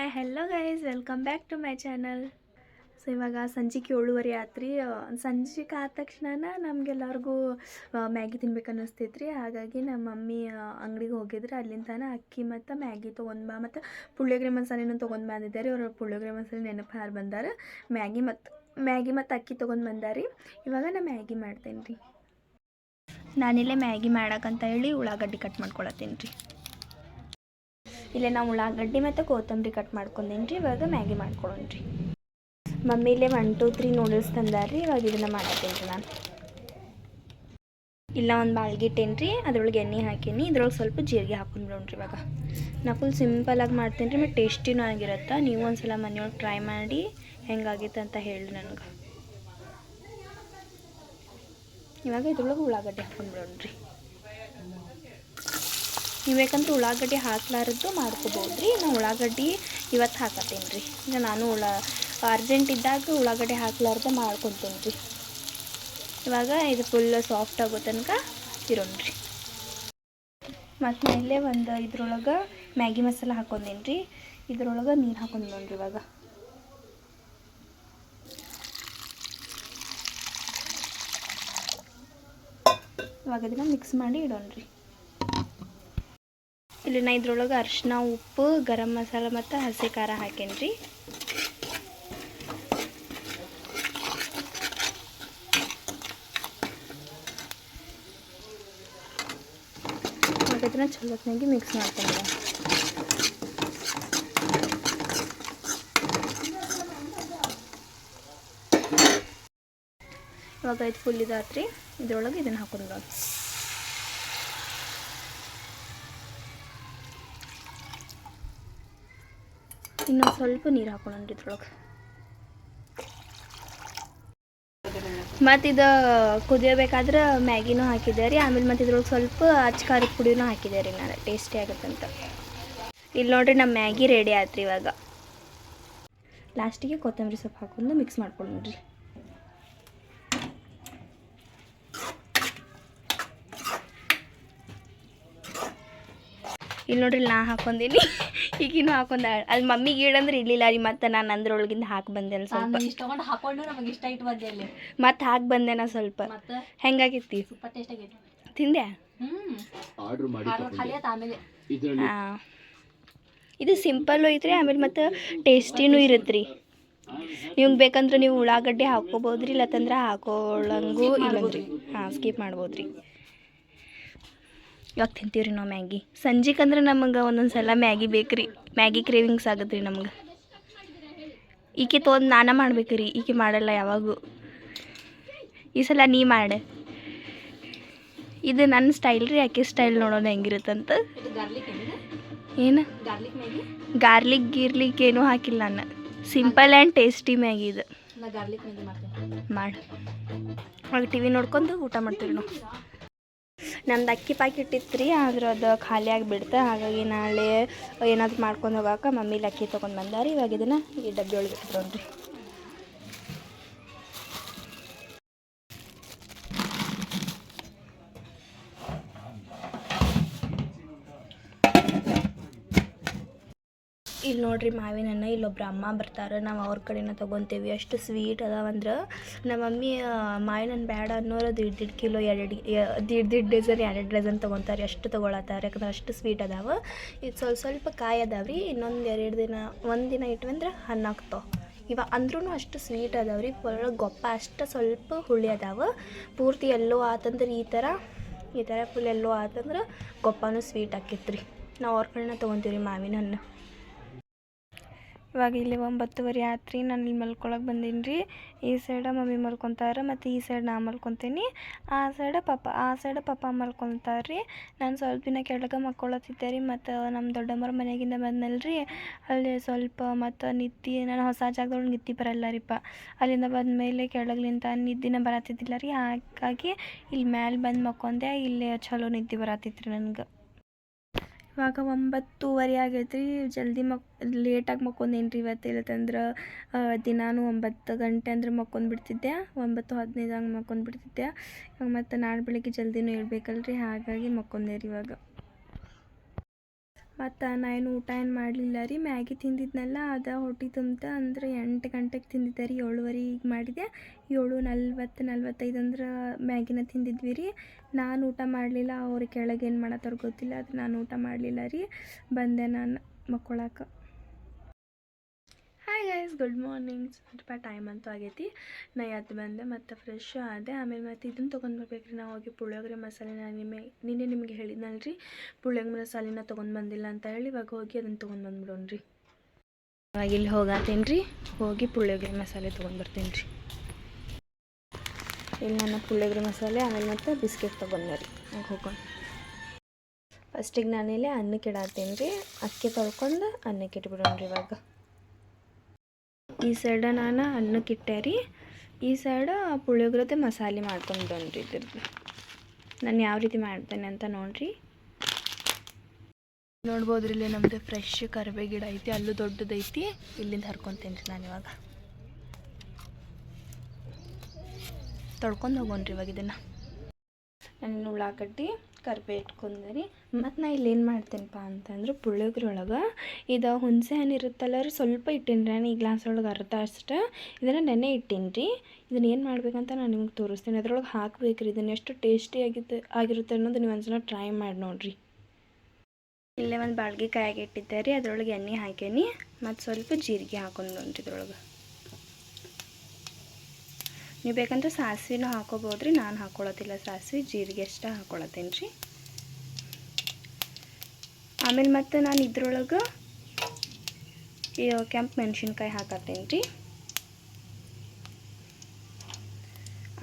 Hi hello guys, welcome back to my channel. So ಇವಾಗ ಸಂಜೆಗೆ 7:30 ಆತ್ರಿ. ಸಂಜೆಗೆ ಆದ ತಕ್ಷಣ ನಮಗೆಲ್ಲರಿಗೂ ಮ್ಯಾಗಿ ತಿನ್ಬೇಕು ಅನ್ನಿಸ್ತೈತ್ರಿ. ಹಾಗಾಗಿ ನಮ್ಮ ಮಮ್ಮಿ ಅಂಗಡಿಗೆ ಹೋಗಿದ್ರೆ ಅಲ್ಲಿಂದ ಅಕ್ಕಿ ಮತ್ತು ಮ್ಯಾಗಿ ತೊಗೊಂಡು ಬಾ ಮತ್ತು ಪುಳಿಯೋಗರೆ ಮಸಾಲೆನೂ ತೊಗೊಂಡು ಬಂದಿದ್ದಾರೆ. ಅವರು ಪುಳಿಯೋಗರೆ ಮಸಾಲೆ ನೆನಪು ಹಾರು ಬಂದಾರ. ಮ್ಯಾಗಿ ಮತ್ತು ಅಕ್ಕಿ ತೊಗೊಂಡು ಬಂದಾರಿ. ಇವಾಗ ನಾನು ಮ್ಯಾಗಿ ಮಾಡ್ತೇನೆ ರೀ. ನಾನಿಲ್ಲೇ ಮ್ಯಾಗಿ ಮಾಡೋಕ್ಕಂತ ಹೇಳಿ ಉಳ್ಳಾಗಡ್ಡಿ ಕಟ್ ಮಾಡ್ಕೊಳತ್ತೀನಿ ರೀ. ಇಲ್ಲೇ ನಾವು ಉಳ್ಳಾಗಡ್ಡಿ ಮತ್ತು ಕೊತ್ತಂಬರಿ ಕಟ್ ಮಾಡ್ಕೊಂಡೇನಿ ರೀ. ಇವಾಗ ಮ್ಯಾಗಿ ಮಾಡ್ಕೊಳ್ಳೋಣ ರೀ. ಮಮ್ಮಿ ಇಲ್ಲೇ 1 2 3 ನೂಡಲ್ಸ್ ತಂದಾರ್ರಿ. ಇವಾಗ ಇದನ್ನು ಮಾಡತ್ತೀನಿ ರೀ. ನಾನು ಇಲ್ಲ ಒಂದು ಬಾಳ್ಗೆ ಇಟ್ಟೇನಿ ರೀ. ಅದ್ರೊಳಗೆ ಎಣ್ಣೆ ಹಾಕೀನಿ. ಇದ್ರೊಳಗೆ ಸ್ವಲ್ಪ ಜೀರಿಗೆ ಹಾಕೊಂಡ್ಬಿಡೋಣ್ರಿ. ಇವಾಗ ನಾ ಫುಲ್ ಸಿಂಪಲಾಗಿ ಮಾಡ್ತೀನಿ ರೀ. ಮತ್ತು ಟೇಸ್ಟಿನೂ ಆಗಿರುತ್ತೆ. ನೀವು ಒಂದು ಸಲ ಮನೆಯೊಳಗೆ ಟ್ರೈ ಮಾಡಿ ಹೆಂಗಾಗಿತ್ತು ಅಂತ ಹೇಳಿ ನನಗೆ. ಇವಾಗ ಇದ್ರೊಳಗೆ ಉಳ್ಳಾಗಡ್ಡಿ ಹಾಕೊಂಡ್ಬಿಡೋಣ್ರಿ. ನೀವು ಬೇಕಂದ್ರೆ ಉಳ್ಳಾಗಡ್ಡಿ ಹಾಕ್ಲಾರದ್ದು ಮಾಡ್ಕೋಬೋದು ರೀ. ನಾನು ಉಳ್ಳಾಗಡ್ಡಿ ಇವತ್ತು ಹಾಕತ್ತೀನಿ ರೀ. ಈಗ ನಾನು ಅರ್ಜೆಂಟ್ ಇದ್ದಾಗ ಉಳ್ಳಾಗಡ್ಡಿ ಹಾಕ್ಲಾರ್ದೆ ಮಾಡ್ಕೊತೀನಿ ರೀ. ಇವಾಗ ಇದು ಫುಲ್ ಸಾಫ್ಟ್ ಆಗೋ ತನಕ ಇರೋಣ್ರಿ. ಮತ್ತು ಇಲ್ಲೇ ಒಂದು ಇದ್ರೊಳಗೆ ಮ್ಯಾಗಿ ಮಸಾಲ ಹಾಕೊಂಡೇನಿ ರೀ. ಇದ್ರೊಳಗೆ ನೀರು ಹಾಕೊಂಡ್ರಿ. ಇವಾಗ ಇದನ್ನು ಮಿಕ್ಸ್ ಮಾಡಿ ಇಡೋಣ್ರಿ. ಇಲ್ಲಿ ನಾ ಇದ್ರೊಳಗೆ ಅರಿಶಿನ, ಉಪ್ಪು, ಗರಂ ಮಸಾಲ ಮತ್ತು ಹಸಿ ಖಾರ ಹಾಕೇನಿ ರೀ. ಇದನ್ನ ಚಲೋತ್ನಾಗಿ ಮಿಕ್ಸ್ ಮಾಡ್ಕೊಂಡ್ರೆ ಇವಾಗ ಇದು ಫುಲ್ ಇದಾತ್ರಿ. ಇದ್ರೊಳಗೆ ಇದನ್ನು ಹಾಕೊಂಡ್ರ ಇನ್ನೊಂದು ಸ್ವಲ್ಪ ನೀರು ಹಾಕೊಳ್ಳೋಣ್ರಿ ಇದ್ರೊಳಗೆ. ಮತ್ತು ಇದು ಕುದಿಯಬೇಕಾದ್ರೆ ಮ್ಯಾಗಿನೂ ಹಾಕಿದ್ದೆ ರೀ. ಆಮೇಲೆ ಮತ್ತು ಇದ್ರೊಳಗೆ ಸ್ವಲ್ಪ ಖಾರದ ಪುಡಿನೂ ಹಾಕಿದ್ದೆ ರೀ ನಾನು, ಟೇಸ್ಟಿ ಆಗುತ್ತಂತ. ಇಲ್ಲಿ ನೋಡಿರಿ ನಮ್ಮ ಮ್ಯಾಗಿ ರೆಡಿ ಆಯ್ತು ರೀ. ಇವಾಗ ಲಾಸ್ಟಿಗೆ ಕೊತ್ತಂಬರಿ ಸೊಪ್ಪು ಹಾಕೊಂಡು ಮಿಕ್ಸ್ ಮಾಡ್ಕೊಳ್ಳೋಣ್ರಿ. ಇಲ್ಲಿ ನೋಡ್ರಿ ನಾ ಹಾಕೊಂಡೀನಿ, ಈಗಿನೂ ಹಾಕೊಂಡ. ಅಲ್ಲಿ ಮಮ್ಮಿಗೆ ಇಡಂದ್ರೆ ಇರಲಿಲ್ಲ ರೀ. ಮತ್ತು ನಾನು ಅಂದ್ರೊಳಗಿಂದ ಹಾಕಿ ಬಂದೆ ಸ್ವಲ್ಪ. ಇಷ್ಟೊಂಡು ಹಾಕೊಂಡು ನಮಗೆ ಇಷ್ಟ ಇಟ್ಟು ಬಂದೆ ಅಲ್ಲಿ. ಮತ್ತು ಹಾಕಿ ಬಂದೆ ನಾ ಸ್ವಲ್ಪ. ಹೆಂಗಾಗಿತ್ತು? ಸೂಪರ್ ಟೇಸ್ಟ್ ಆಗೈತಿ. ತಿಂದೆ? ಆಮೇಲೆ ಹಾಂ, ಇದು ಸಿಂಪಲ್ಲು ಐತ್ರಿ. ಆಮೇಲೆ ಮತ್ತು ಟೇಸ್ಟಿನೂ ಇರುತ್ತೆ ರೀ. ನಿಮ್ಗೆ ಬೇಕಂದ್ರೆ ನೀವು ಉಳ್ಳಾಗಡ್ಡಿ ಹಾಕ್ಕೋಬೋದು ರೀ. ಇಲ್ಲತ್ತಂದ್ರೆ ಹಾಕೊಳ್ಳಂಗೂ ಇಲ್ಲಂದ್ರಿ. ಹಾಂ, ಸ್ಕಿಪ್ ಮಾಡ್ಬೋದು ರೀ. ಇವಾಗ ತಿಂತೀವಿ ರೀ ನಾವು ಮ್ಯಾಗಿ. ಸಂಜೆಕಂದ್ರೆ ನಮಗೆ ಒಂದೊಂದು ಸಲ ಮ್ಯಾಗಿ ಬೇಕು ರೀ. ಮ್ಯಾಗಿ ಕ್ರೇವಿಂಗ್ಸ್ ಆಗುತ್ತೆ ರೀ ನಮ್ಗೆ. ಈಕೆ ತೊಗೊಂಡು ನಾನೇ ಮಾಡ್ಬೇಕು ರೀ. ಈಕೆ ಮಾಡಲ್ಲ ಯಾವಾಗೂ. ಈ ಸಲ ನೀ ಮಾಡೆ. ಇದು ನನ್ನ ಸ್ಟೈಲ್ ರೀ. ಆಕೆ ಸ್ಟೈಲ್ ನೋಡೋಣ ಹೆಂಗಿರುತ್ತಂತ. ಏನು ಗಾರ್ಲಿಕ್ ಏನೂ ಹಾಕಿಲ್ಲ ನಾನು. ಸಿಂಪಲ್ ಆ್ಯಂಡ್ ಟೇಸ್ಟಿ ಮ್ಯಾಗಿ ಇದು. ಮಾಡಿ ಅವಾಗ ಟಿವಿ ನೋಡ್ಕೊಂಡು ಊಟ ಮಾಡ್ತೀವಿ ನಾವು. ನಮ್ದು ಅಕ್ಕಿ ಪ್ಯಾಕೆಟ್ ಇತ್ತು ರೀ. ಆದ್ರೆ ಅದು ಖಾಲಿ ಆಗಿಬಿಡ್ತೆ. ಹಾಗಾಗಿ ನಾಳೆ ಏನಾದರೂ ಮಾಡ್ಕೊಂಡು ಹೋಗಾಕ ಮಮ್ಮಿಲಿ ಅಕ್ಕಿ ತೊಗೊಂಡು ಬಂದಾರಿ. ಇವಾಗ ಇದನ್ನು ಈ ಡಬ್ಬಿ ಒಳಗೆ ಇಟ್ಕೊಂಡ್ರಿ. ಇಲ್ಲಿ ನೋಡ್ರಿ ಮಾವಿನ ಹಣ್ಣು. ಇಲ್ಲೊಬ್ರು ಅಮ್ಮ ಬರ್ತಾರೆ. ನಾವು ಅವ್ರ ಕಡೆನ ತೊಗೊತೀವಿ. ಅಷ್ಟು ಸ್ವೀಟ್ ಅದಾವಂದ್ರೆ ನಮ್ಮ ಮಮ್ಮಿ ಮಾವಿನ ಹಣ್ಣು ಬೇಡ ಅನ್ನೋರು 1.5 ಕಿಲೋ 1.5 ಡಜನ್ 2 ಡಜನ್ ತೊಗೊತಾರೆ. ಅಷ್ಟು ತೊಗೊಳತ್ತಾರೆ. ಯಾಕಂದ್ರೆ ಅಷ್ಟು ಸ್ವೀಟ್ ಅದಾವೆ. ಇದು ಸ್ವಲ್ಪ ಕಾಯಿ ಅದಾವೆ ರೀ. ಇನ್ನೊಂದು 2 ದಿನ 1 ದಿನ ಇಟ್ವಂದ್ರೆ ಹಣ್ಣು ಆಗ್ತಾವೆ. ಇವಾಗ ಅಂದ್ರೂ ಅಷ್ಟು ಸ್ವೀಟ್ ಅದಾವೆ ರೀ. ಒಳಗೆ ಗೊಪ್ಪ ಅಷ್ಟು ಸ್ವಲ್ಪ ಹುಳಿ ಅದಾವೆ. ಪೂರ್ತಿ ಎಲ್ಲೋ ಆತಂದ್ರೆ ಈ ಥರ ಫುಲ್ ಎಲ್ಲೋ ಆತಂದ್ರೆ ಗೊಪ್ಪನೂ ಸ್ವೀಟ್ ಆಕೈತೆ ರೀ. ನಾವು ಅವ್ರ ಕಡೆನ ತೊಗೊತೀವಿ ರೀ ಮಾವಿನ ಹಣ್ಣು. ಇವಾಗ ಇಲ್ಲಿ 9:30 ಆತ್ರಿ. ನಾನು ಇಲ್ಲಿ ಮಲ್ಕೊಳಕ್ಕೆ ಬಂದೀನಿ ರೀ. ಈ ಸೈಡ ಮಮ್ಮಿ ಮಲ್ಕೊತಾರೆ ಮತ್ತು ಈ ಸೈಡ್ ನಾ ಮಲ್ಕೊತೀನಿ. ಆ ಸೈಡ ಪಪ್ಪ ಮಲ್ಕೊತಾರೆ ರೀ. ನಾನು ಸ್ವಲ್ಪ ದಿನ ಕೆಳಗೆ ಮಲ್ಕೊಳತ್ತಿದ್ದೆ ರೀ. ಮತ್ತು ನಮ್ಮ ದೊಡ್ಡಮ್ಮರ ಮನೆಯಾಗಿಂದ ಬಂದನಲ್ಲ ರೀ, ಅಲ್ಲಿ ಸ್ವಲ್ಪ ಮತ್ತು ನಾನು ಹೊಸ ಜಾಗದೊಳಗೆ ನಿದ್ದೆ ಬರಲ್ಲ ರೀಪ್ಪ. ಅಲ್ಲಿಂದ ಬಂದಮೇಲೆ ಕೆಳಗ್ಲಿಂದ ನಿದ್ದೆನ ಬರತ್ತಿದ್ದಿಲ್ಲ ರೀ. ಹಾಗಾಗಿ ಇಲ್ಲಿ ಮ್ಯಾಲೆ ಬಂದು ಮಲ್ಕೊಂಡೆ. ಇಲ್ಲಿ ಚಲೋ ನಿದ್ದೆ ಬರತ್ತಿತ್ತು ರೀ ನನಗೆ. ಇವಾಗ 9:30 ಆಗೈತೆ ರೀ. ಜಲ್ದಿ ಲೇಟಾಗಿ ಮಲ್ಕೊಂಡೇನಿ ರೀ ಇವತ್ತು. ಇಲ್ಲತ್ತಂದ್ರೆ ದಿನಾನು 9 ಗಂಟೆ ಅಂದ್ರೆ ಮಲ್ಕೊಂಡ್ಬಿಡ್ತಿದ್ದೆ. 9:15 ಹಂಗೆ ಮಲ್ಕೊಂಡ್ಬಿಡ್ತಿದ್ದೆ. ಇವಾಗ ಮತ್ತು ನಾಳೆ ಬೆಳಿಗ್ಗೆ ಜಲ್ದಿನೂ ಇರಬೇಕಲ್ರಿ. ಹಾಗಾಗಿ ಮಲ್ಕೊಂಡೆ ರೀ ಇವಾಗ. ಮತ್ತು ನಾನು ಊಟ ಏನು ಮಾಡಲಿಲ್ಲ ರೀ, ಮ್ಯಾಗಿ ತಿಂದಿದ್ನಲ್ಲ ಅದು ಹೊಟ್ಟೆ ತುಂಬ್ತಾ ಅಂದ್ರೆ 8 ಗಂಟೆಗೆ ತಿಂದಿದ್ದೆ ರೀ, 7:15 ಮಾಡಿದೆ. 7:40 ಅಂದ್ರೆ ಮ್ಯಾಗಿನ ತಿಂದಿದ್ವಿ ರೀ. ನಾನು ಊಟ ಮಾಡಲಿಲ್ಲ, ಅವ್ರು ಕೆಳಗೆ ಏನು ಮಾಡತ್ತಾರ ಗೊತ್ತಿಲ್ಲ, ಅದು ನಾನು ಊಟ ಮಾಡಲಿಲ್ಲ ರೀ. ಬಂದೆ ನಾನು ಮಕ್ಕೊಳಕ್ಕೆ. Hi guys, good morning. ಸ್ವಲ್ಪ ಟೈಮ್ ಅಂತೂ ಆಗೈತಿ. ನಾ ಎದ್ದು ಬಂದೆ ಮತ್ತು ಫ್ರೆಶ್ ಆದೆ. ಆಮೇಲೆ ಮತ್ತು ಇದನ್ನು ತೊಗೊಂಡು ಬರ್ಬೇಕು ರೀ. ನಾವು ಹೋಗಿ ಪುಳಿಯೋಗರೆ ಮಸಾಲೆ ನಿನ್ನೆ ನಿಮಗೆ ಹೇಳಿದ್ನಲ್ಲ ರೀ, ಪುಳಿಯೋಗರೆ ಮಸಾಲೆನ ತೊಗೊಂಡು ಬಂದಿಲ್ಲ ಅಂತ ಹೇಳಿ. ಇವಾಗ ಹೋಗಿ ಅದನ್ನು ತೊಗೊಂಡು ಬಂದ್ಬಿಡೋಣ ರೀ. ಇವಾಗ ಇಲ್ಲಿ ಹೋಗತ್ತೇನೆ ರೀ, ಹೋಗಿ ಪುಳಿಯೋಗರೆ ಮಸಾಲೆ ತೊಗೊಂಡು ಬರ್ತೀನಿ ರೀ. ಇಲ್ಲಿ ನನ್ನ ಪುಳಿಯೋಗರೆ ಮಸಾಲೆ, ಆಮೇಲೆ ಮತ್ತು ಬಿಸ್ಕೆಟ್ ತೊಗೊಂಡೆ ರೀ. ಹೋಗೋಣ. ಫಸ್ಟಿಗೆ ನಾನಿಲ್ಲಿ ಅನ್ನಕ್ಕೆ ಇಡಾತೀನಿ ರೀ. ಅಕ್ಕಿ ತೊಳ್ಕೊಂಡು ಅನ್ನಕ್ಕೆ ಇಟ್ಬಿಡೋಣ ರೀ. ಇವಾಗ ಈ ಸೈಡ ನಾನು ಅನ್ನಕ್ಕೆ ಇಟ್ಟೆ ರೀ, ಈ ಸೈಡ ಪುಳಿಯೋಗರೆ ಮಸಾಲೆ ಮಾಡ್ಕೊಂಡ್ರಿ. ಇದ್ರದ್ದು ನಾನು ಯಾವ ರೀತಿ ಮಾಡ್ತೇನೆ ಅಂತ ನೋಡಿರಿ. ನೋಡ್ಬೋದ್ರಿ, ಇಲ್ಲಿ ನಮ್ಮದು ಫ್ರೆಶ್ ಕರಿಬೇವು ಗಿಡ ಐತಿ, ಅಲ್ಲೂ ದೊಡ್ಡದೈತಿ. ಇಲ್ಲಿಂದ ಹರ್ಕೊತೀನಿ ರೀ ನಾನು. ಇವಾಗ ತೊಳ್ಕೊಂಡು ಹೋಗೋಣ್ರಿ ಇವಾಗ ಇದನ್ನು. ನಾನು ಉಳ್ಳಾಗಡ್ಡಿ ಕರಿಬೇವು ಇಟ್ಕೊಂಡೆ ರೀ. ಮತ್ತು ನಾ ಇಲ್ಲಿ ಏನು ಮಾಡ್ತೇನಪ್ಪ ಅಂತಂದ್ರೆ, ಪುಳಿಯೋಗರೆ ಒಳಗೆ ಇದು ಹುಣಸೆ ಹಣ್ಣು ಇರುತ್ತಲ್ಲ ರೀ, ಸ್ವಲ್ಪ ಇಟ್ಟೀನಿ ರೀ ನಾನು. ಈ ಗ್ಲಾಸ್ ಒಳಗೆ ಅರ್ಧ ಅಷ್ಟು ಇದನ್ನು ನೆನೆ ಇಟ್ಟೀನಿ ರೀ. ಇದನ್ನು ಏನು ಮಾಡ್ಬೇಕಂತ ನಾನು ನಿಮ್ಗೆ ತೋರಿಸ್ತೀನಿ. ಅದ್ರೊಳಗೆ ಹಾಕ್ಬೇಕು ರೀ. ಇದನ್ನು ಎಷ್ಟು ಟೇಸ್ಟಿ ಆಗಿರುತ್ತೆ ಅನ್ನೋದು ನೀವು ಒಂದ್ಸಲ ಟ್ರೈ ಮಾಡಿ ನೋಡಿರಿ. ಇಲ್ಲೇ ಒಂದು ಬಾಳ್ಗೆ ಕಾಯಾಗಿ ಇಟ್ಟಿದ್ದೆ ರೀ, ಅದರೊಳಗೆ ಎಣ್ಣೆ ಹಾಕೇನಿ ಮತ್ತು ಸ್ವಲ್ಪ ಜೀರಿಗೆ ಹಾಕೊಂಡು ನೋಡ್ರಿ. ಇದ್ರೊಳಗೆ ನೀವು ಬೇಕಂದ್ರೆ ಸಾಸಿವೆನೂ ಹಾಕೋಬೋದು ರೀ. ನಾನು ಹಾಕ್ಕೊಳತ್ತಿಲ್ಲ ಸಾಸಿವೆ, ಜೀರಿಗೆ ಅಷ್ಟೇ ಹಾಕ್ಕೊಳತ್ತೀನಿ ರೀ. ಆಮೇಲೆ ಮತ್ತು ನಾನು ಇದ್ರೊಳಗೆ ಕೆಂಪು ಮೆಣಸಿನ್ಕಾಯಿ ಹಾಕತ್ತೀನಿ ರೀ.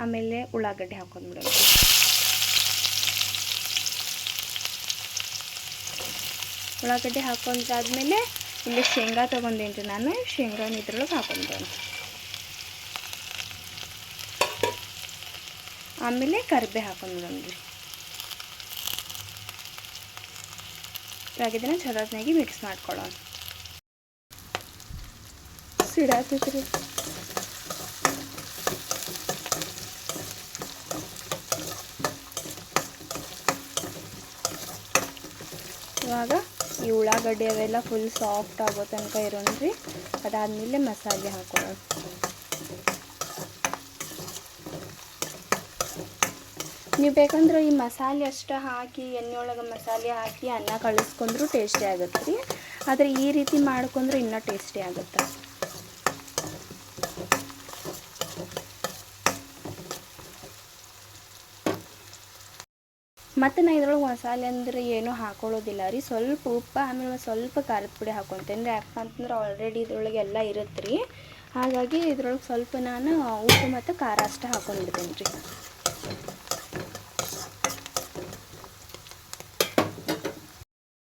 ಆಮೇಲೆ ಉಳ್ಳಾಗಡ್ಡಿ ಹಾಕೊಂಡ್ಬಿಡೋದು. ಉಳ್ಳಾಗಡ್ಡಿ ಹಾಕೊಂಡಾದ್ಮೇಲೆ ಇಲ್ಲಿ ಶೇಂಗಾ ತೊಗೊಂಡೇನಿ ರೀ ನಾನು. ಶೇಂಗಾನ ಇದ್ರೊಳಗೆ ಹಾಕೊಂಡ್ಬಿಡೋಣ. ಆಮೇಲೆ ಕರಿಬೇವು ಹಾಕೊಂಡ್ಬಿಡೋಣ ರೀ. ಇವಾಗ ಇದನ್ನು ಚಲೋತ್ನಾಗಿ ಮಿಕ್ಸ್ ಮಾಡ್ಕೊಳ್ಳೋಣ. ಸಿಡಾತೈತಿ ರೀ. ಇವಾಗ ಈ ಉಳ್ಳಾಗಡ್ಡಿ ಅವೆಲ್ಲ ಫುಲ್ ಸಾಫ್ಟ್ ಆಗೋ ತನಕ ಇರೋಣ್ರಿ. ಅದಾದಮೇಲೆ ಮಸಾಲೆ ಹಾಕೊಳ್ಳೋಣ. ನೀವು ಬೇಕಂದ್ರೆ ಈ ಮಸಾಲೆ ಅಷ್ಟು ಹಾಕಿ ಎಣ್ಣೆಯೊಳಗೆ ಮಸಾಲೆ ಹಾಕಿ ಅನ್ನ ಕಳಿಸ್ಕೊಂಡ್ರೂ ಟೇಸ್ಟಿ ಆಗುತ್ತೆ ರೀ. ಆದರೆ ಈ ರೀತಿ ಮಾಡ್ಕೊಂಡ್ರೆ ಇನ್ನೂ ಟೇಸ್ಟಿ ಆಗುತ್ತೆ. ಮತ್ತು ನಾನು ಇದ್ರೊಳಗೆ ಮಸಾಲೆ ಅಂದರೆ ಏನೂ ಹಾಕೊಳ್ಳೋದಿಲ್ಲ ರೀ. ಸ್ವಲ್ಪ ಉಪ್ಪು, ಆಮೇಲೆ ಸ್ವಲ್ಪ ಖಾರದ ಪುಡಿ ಹಾಕ್ಕೊತೇನೆ ರೀ. ಯಾಕಂತಂದ್ರೆ ಆಲ್ರೆಡಿ ಇದ್ರೊಳಗೆ ಎಲ್ಲ ಇರುತ್ತೆ ರೀ. ಹಾಗಾಗಿ ಇದ್ರೊಳಗೆ ಸ್ವಲ್ಪ ನಾನು ಉಪ್ಪು ಮತ್ತು ಖಾರ ಅಷ್ಟೇ ಹಾಕ್ಕೊಂಡಿರ್ತೇನೆ ರೀ.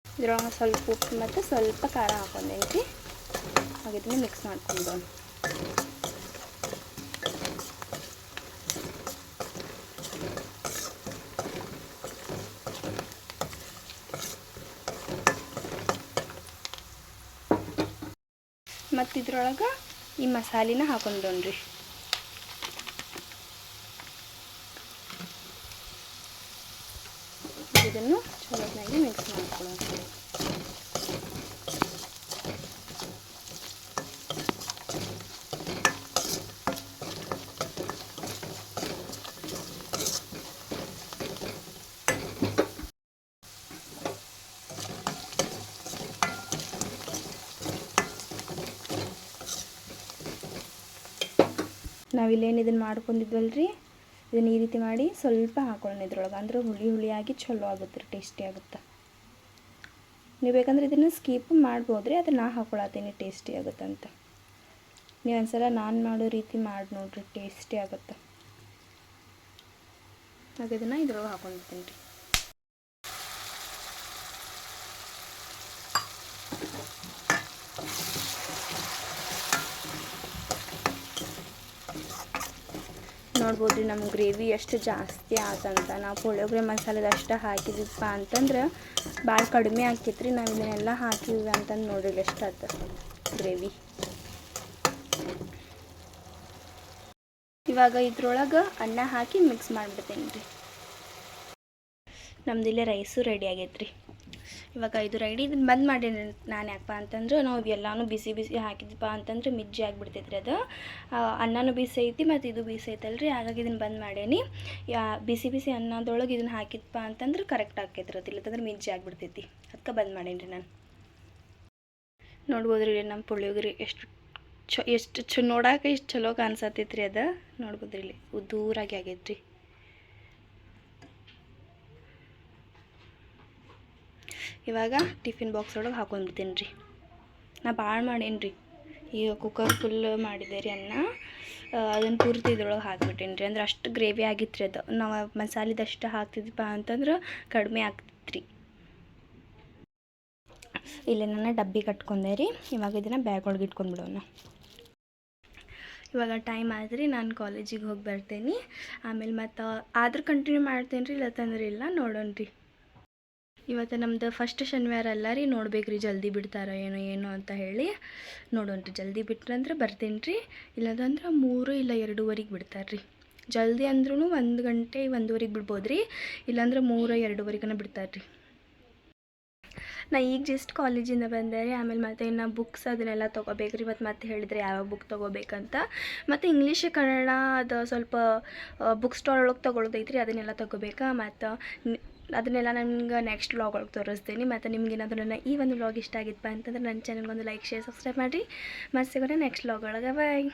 ಇದ್ರೊಳಗೆ ಸ್ವಲ್ಪ ಉಪ್ಪು ಮತ್ತು ಸ್ವಲ್ಪ ಖಾರ ಹಾಕೊಂಡೇನಿ ರೀ. ಹಾಗಿದ್ರೆ ಮಿಕ್ಸ್ ಮಾಡ್ಕೊಂಡು ಮತ್ತು ಇದ್ರೊಳಗೆ ಈ ಮಸಾಲಿನ ಹಾಕೊಂಡೋಣ್ರಿ. ಇದನ್ನು ಚಲೋನಾಗಿ ಮಿಕ್ಸ್ ಮಾಡ್ಕೊಳ್ಳೋಣ. ನಾವಿಲ್ಲೇನು ಇದನ್ನು ಮಾಡ್ಕೊಂಡಿದ್ವಲ್ಲ ರೀ, ಇದನ್ನು ಈ ರೀತಿ ಮಾಡಿ ಸ್ವಲ್ಪ ಹಾಕೊಳ್ಳೋಣ ಇದ್ರೊಳಗೆ. ಅಂದ್ರೆ ಹುಳಿ ಹುಳಿಯಾಗಿ ಚಲೋ ಆಗುತ್ತೆ ರೀ, ಟೇಸ್ಟಿ ಆಗುತ್ತೆ. ನೀವು ಬೇಕಂದ್ರೆ ಇದನ್ನು ಸ್ಕಿಪ್ ಮಾಡ್ಬೋದು ರೀ, ಅದನ್ನು ನಾ ಹಾಕೊಳತ್ತೀನಿ ಟೇಸ್ಟಿ ಆಗುತ್ತೆ ಅಂತ. ನೀವು ಒಂದ್ಸಲ ನಾನು ಮಾಡೋ ರೀತಿ ಮಾಡಿ ನೋಡಿರಿ, ಟೇಸ್ಟಿ ಆಗುತ್ತೆ. ಹಾಗೆ ಇದನ್ನು ಇದ್ರೊಳಗೆ ಹಾಕೊಂಡಿರ್ತೀನಿ ರೀ. ನೋಡ್ಬೋದು ರೀ ನಮ್ಮ ಗ್ರೇವಿ ಎಷ್ಟು ಜಾಸ್ತಿ ಆತಂತ. ನಾವು ಪುಳಿಯೋಗರೆ ಮಸಾಲೆದು ಅಷ್ಟು ಹಾಕಿದ್ವಿಪ್ಪ ಅಂತಂದ್ರೆ ಭಾಳ ಕಡಿಮೆ ಆಕೈತ್ರಿ. ನಾವು ಇದನ್ನೆಲ್ಲ ಹಾಕಿದ್ವಿ ಅಂತಂದು ನೋಡ್ರಿ ಎಷ್ಟು ಆತ ಗ್ರೇವಿ. ಇವಾಗ ಇದ್ರೊಳಗೆ ಅನ್ನ ಹಾಕಿ ಮಿಕ್ಸ್ ಮಾಡಿಬಿಡ್ತೇನೆ ರೀ. ನಮ್ದಿಲ್ಲೇ ರೈಸು ರೆಡಿ ಆಗೈತೆ ರೀ. ಇವಾಗ ಇದು ರೆಡಿ. ಇದನ್ನು ಬಂದ್ ಮಾಡೀನಿ ನಾನು. ಯಾಕಪ್ಪ ಅಂತಂದ್ರೆ ನಾವು ಎಲ್ಲನೂ ಬಿಸಿ ಬಿಸಿ ಹಾಕಿದ್ವಪ್ಪ ಅಂತಂದ್ರೆ ಮಿಜ್ಜಿ ಆಗಿಬಿಡ್ತೈತ್ರಿ ಅದು. ಅನ್ನನೂ ಬಿಸಿ ಐತಿ ಮತ್ತು ಇದು ಬಿಸಿ ಐತಲ್ರಿ, ಹಾಗಾಗಿ ಇದನ್ನು ಬಂದ್ ಮಾಡೇನಿ. ಬಿಸಿ ಬಿಸಿ ಅನ್ನದೊಳಗೆ ಇದನ್ನು ಹಾಕಿದ್ಪ ಅಂತಂದ್ರೆ ಕರೆಕ್ಟ್ ಆಕೈತ್ರಿ ಅದು, ಇಲ್ಲಂತಂದ್ರೆ ಮಿಜ್ಜಿ ಆಗಿಬಿಡ್ತೈತಿ. ಅದಕ್ಕೆ ಬಂದ್ ಮಾಡೇನಿ ರೀ ನಾನು. ನೋಡ್ಬೋದ್ರಿ ನಮ್ಮ ಪುಳಿಯೋಗರೆ ಎಷ್ಟು ನೋಡಾಕ ಇಷ್ಟು ಚಲೋ ಕಾಣಿಸತೈತ್ರಿ ಅದು. ನೋಡ್ಬೋದ್ರಿ ಇಲ್ಲಿ ಉದ್ದೂರಾಗಿ ಆಗೈತ್ರಿ. ಇವಾಗ ಟಿಫಿನ್ ಬಾಕ್ಸ್ ಒಳಗೆ ಹಾಕೊಂಡ್ಬಿಡ್ತೀನಿ ರೀ. ನಾ ಭಾಳ ಮಾಡೇನಿ ರೀ. ಈಗ ಕುಕ್ಕರ್ ಫುಲ್ ಮಾಡಿದೆ ರೀ ಅನ್ನ. ಅದನ್ನು ಪೂರ್ತಿ ಇದ್ರೊಳಗೆ ಹಾಕ್ಬಿಟ್ಟೇನಿ ರೀ. ಅಂದ್ರೆ ಅಷ್ಟು ಗ್ರೇವಿ ಆಗಿತ್ತು ರೀ ಅದು. ನಾವು ಮಸಾಲೆದಷ್ಟು ಹಾಕ್ತಿದ್ವಪ್ಪ ಅಂತಂದ್ರೆ ಕಡಿಮೆ ಆಗ್ತಿತ್ತು ರೀ. ಇಲ್ಲೇ ನಾನು ಡಬ್ಬಿ ಕಟ್ಕೊಂಡೆ ರೀ. ಇವಾಗ ಇದನ್ನು ಬ್ಯಾಗ್ ಒಳಗೆ ಇಟ್ಕೊಂಡ್ಬಿಡೋಣ. ಇವಾಗ ಟೈಮ್ ಆದ್ರಿ, ನಾನು ಕಾಲೇಜಿಗೆ ಹೋಗಿ ಬರ್ತೇನೆ. ಆಮೇಲೆ ಮತ್ತು ಆದ್ರೆ ಕಂಟಿನ್ಯೂ ಮಾಡ್ತೇನೆ ರೀ, ಇಲ್ಲತ್ತಂದ್ರೆ ಇಲ್ಲ, ನೋಡೋಣ ರೀ. ಇವತ್ತು ನಮ್ದು ಫಸ್ಟ್ ಶನಿವಾರ ಅಲ್ಲ ರೀ, ನೋಡ್ಬೇಕು ರೀ ಜಲ್ದಿ ಬಿಡ್ತಾರೋ ಏನು ಅಂತ ಹೇಳಿ. ನೋಡೋಣ ರೀ, ಜಲ್ದಿ ಬಿಟ್ರಂದ್ರೆ ಬರ್ತೀನಿ ರೀ. ಇಲ್ಲದಂದ್ರೆ 3 ಇಲ್ಲ 2:15 ಬಿಡ್ತಾರೆ ರೀ. ಜಲ್ದಿ ಅಂದ್ರೂ 1 ಗಂಟೆ 1:15 ಬಿಡ್ಬೋದು ರೀ. ಇಲ್ಲಾಂದ್ರೆ 3 2:15 ಬಿಡ್ತಾರೆ ರೀ. ನಾ ಈಗ ಜಸ್ಟ್ ಕಾಲೇಜಿಂದ ಬಂದೆ ರೀ. ಆಮೇಲೆ ಮತ್ತೆ ಇನ್ನು ಬುಕ್ಸ್ ಅದನ್ನೆಲ್ಲ ತೊಗೋಬೇಕು ರೀ. ಇವತ್ತು ಮತ್ತೆ ಹೇಳಿದರೆ ಯಾವ ಬುಕ್ ತೊಗೋಬೇಕಂತ. ಮತ್ತು ಇಂಗ್ಲೀಷ್ ಕನ್ನಡ ಅದು ಸ್ವಲ್ಪ ಬುಕ್ ಸ್ಟಾಲ್ ಒಳಗೆ ತೊಗೊಳೋದೈತ್ರಿ, ಅದನ್ನೆಲ್ಲ ತೊಗೋಬೇಕಾ. ಮತ್ತು ಅದನ್ನೆಲ್ಲ ನನಗೆ ನೆಕ್ಸ್ಟ್ ವ್ಲಾಗ್ ಒಳಗೆ ತೋರಿಸ್ತೀನಿ. ಮತ್ತು ನಿಮ್ಗೇನಾದ್ರೂ ನನ್ನ ಈ ಒಂದು ವ್ಲಾಗ್ ಇಷ್ಟ ಆಗಿತ್ತಪ್ಪ ಅಂತಂದ್ರೆ ನನ್ನ ಚಾನಲ್ಗೊಂದು ಲೈಕ್ ಶೇರ್ ಸಬ್ಸ್ಕ್ರೈಬ್ ಮಾಡಿರಿ. ಮತ್ತು ಸಿಗೋಣ ನೆಕ್ಸ್ಟ್ ವ್ಲಾಗ್ ಒಳಗೆ. ಬಾಯ್.